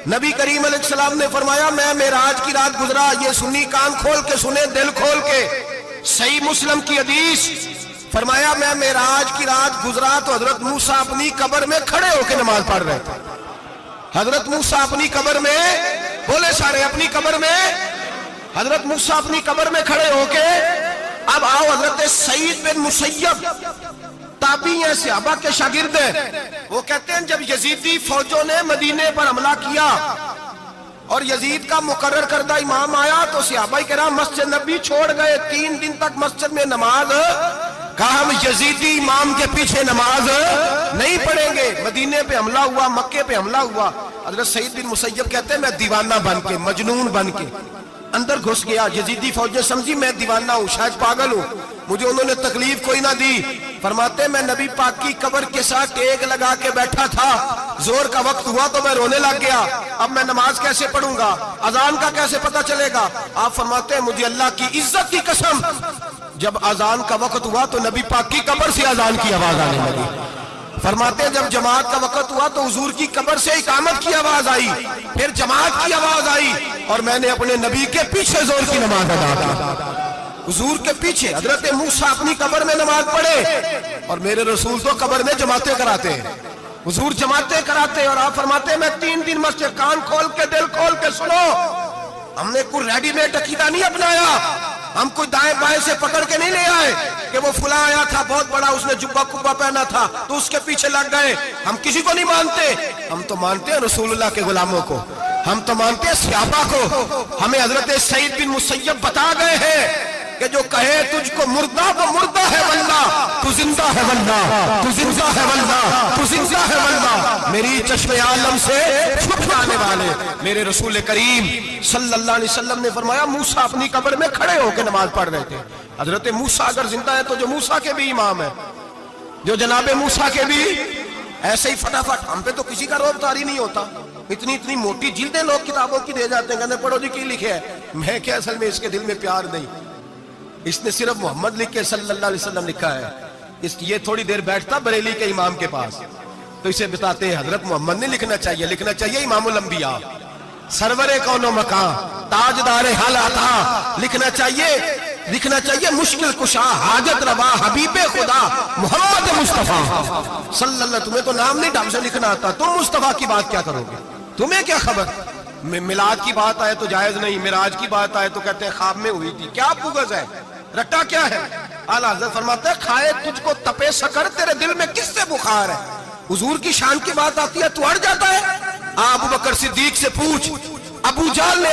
نبی کریم علیہ السلام نے فرمایا میں معراج کی رات گزرا، یہ سنی کان کھول کے سنے، دل کھول کے، صحیح مسلم کی حدیث، فرمایا میں معراج کی رات گزرا تو حضرت موسیٰ اپنی قبر میں کھڑے ہو کے نماز پڑھ رہے تھے۔ حضرت موسیٰ اپنی قبر میں، بولے سارے، اپنی قبر میں، حضرت موسیٰ اپنی قبر میں کھڑے ہو کے، اب آؤ حضرت سعید بن مسیب تابعی ہیں، صحابہ کے شاگرد ہیں، وہ کہتے ہیں جب یزیدی فوجوں نے مدینے پر حملہ کیا اور یزید کا مقرر کردہ امام آیا تو صحابہ کرام مسجد نبی چھوڑ گئے، 3 دن تک مسجد میں نماز، کہا ہم یزیدی امام کے پیچھے نماز نہیں پڑھیں گے۔ مدینے پہ حملہ ہوا، مکے پہ حملہ ہوا، حضرت سعید بن مسیب کہتے ہیں میں دیوانہ بن کے، مجنون بن کے اندر گھس گیا، یزیدی فوجیں سمجھی میں دیوانہ ہوں، شاید پاگل ہوں، مجھے انہوں نے تکلیف کوئی نہ دی۔ فرماتے میں نبی پاک کی قبر کے ساتھ ٹیک لگا کے بیٹھا تھا، زور کا وقت ہوا تو میں رونے لگ گیا، اب میں نماز کیسے پڑھوں گا، اذان کا کیسے پتہ چلے گا؟ آپ فرماتے ہیں مجھے اللہ کی عزت کی قسم، جب اذان کا وقت ہوا تو نبی پاک کی قبر سے اذان کی آواز آنے لگی۔ فرماتے ہیں جب جماعت کا وقت ہوا تو حضور کی قبر سے اقامت کی آواز آئی، پھر جماعت کی آواز آئی، اور میں نے اپنے نبی کے پیچھے زور کی نماز ادا کی، حضور کے پیچھے۔ حضرت موسیٰ اپنی قبر میں نماز پڑھے اور میرے رسول تو قبر میں جماعتیں کراتے ہیں، حضور جماعتیں کراتے ہیں، اور آپ فرماتے ہیں میں 3 دن مسجد، کان کھول کے دل کھول کے سنو، ہم نے کوئی ریڈی میڈ عقیدہ نہیں اپنایا، ہم کوئی دائیں بائیں سے پکڑ کے نہیں لے آئے کہ وہ فلاں آیا تھا بہت بڑا، اس نے جبہ کبہ پہنا تھا تو اس کے پیچھے لگ گئے۔ ہم کسی کو نہیں مانتے، ہم تو مانتے ہیں رسول اللہ کے غلاموں کو، ہم تو مانتے ہیں صحابہ کو۔ ہمیں حضرت سعید بن مسیب بتا گئے ہیں کہ جو کہے تجھ کو مردہ وہ مردہ ہے واللہ، تو زندہ ہے واللہ، تو زندہ ہے واللہ، تو زندہ ہے واللہ، میری چشم عالم سے چھپ جانے والے میرے رسول کریم صلی اللہ علیہ وسلم نے فرمایا موسیٰ اپنی قبر میں کھڑے ہو کے نماز پڑھ رہے تھے۔ حضرت موسیٰ اگر زندہ ہے تو جو موسیٰ کے بھی امام ہے، جو جناب موسیٰ کے بھی، ایسے ہی فٹافٹ ہم پہ تو کسی کا روب طاری نہیں ہوتا، اتنی موٹی جلدیں لوگ کتابوں کی دے جاتے ہیں، کہتے ہیں پڑھو جی کی لکھے ہے، میں کیا اصل میں اس کے دل میں پیار نہیں، اس نے صرف محمد لکھ کے صلی اللہ علیہ وسلم لکھا ہے، یہ تھوڑی دیر بیٹھتا بریلی کے امام کے پاس تو اسے بتاتے ہیں حضرت محمد نہیں لکھنا چاہیے، لکھنا چاہیے امام الانبیاء، سرور کون و مکان، تاجدار حال عطا، لکھنا چاہیے مشکل کشا، حاجت روا، حبیب خدا محمد مصطفیٰ صلی اللہ۔ تمہیں تو نام نہیں ڈھنگ سے لکھنا آتا، تم مصطفیٰ کی بات کیا کرو گے، تمہیں کیا خبر؟ میلاد کی بات آئے تو جائز نہیں، معراج کی بات آئے تو کہتے ہیں خواب میں ہوئی تھی، کیا پوگز ہے، رٹا کیا ہے؟ اعلیٰ حضرت فرماتے ہیں کھائے تجھ کو تپے سکر، تیرے دل میں کس سے بخار ہے؟ حضور کی شان کی بات آتی ہے تو اڑ جاتا ہے۔ ابو بکر صدیق سے پوچھ، ابو جہل نے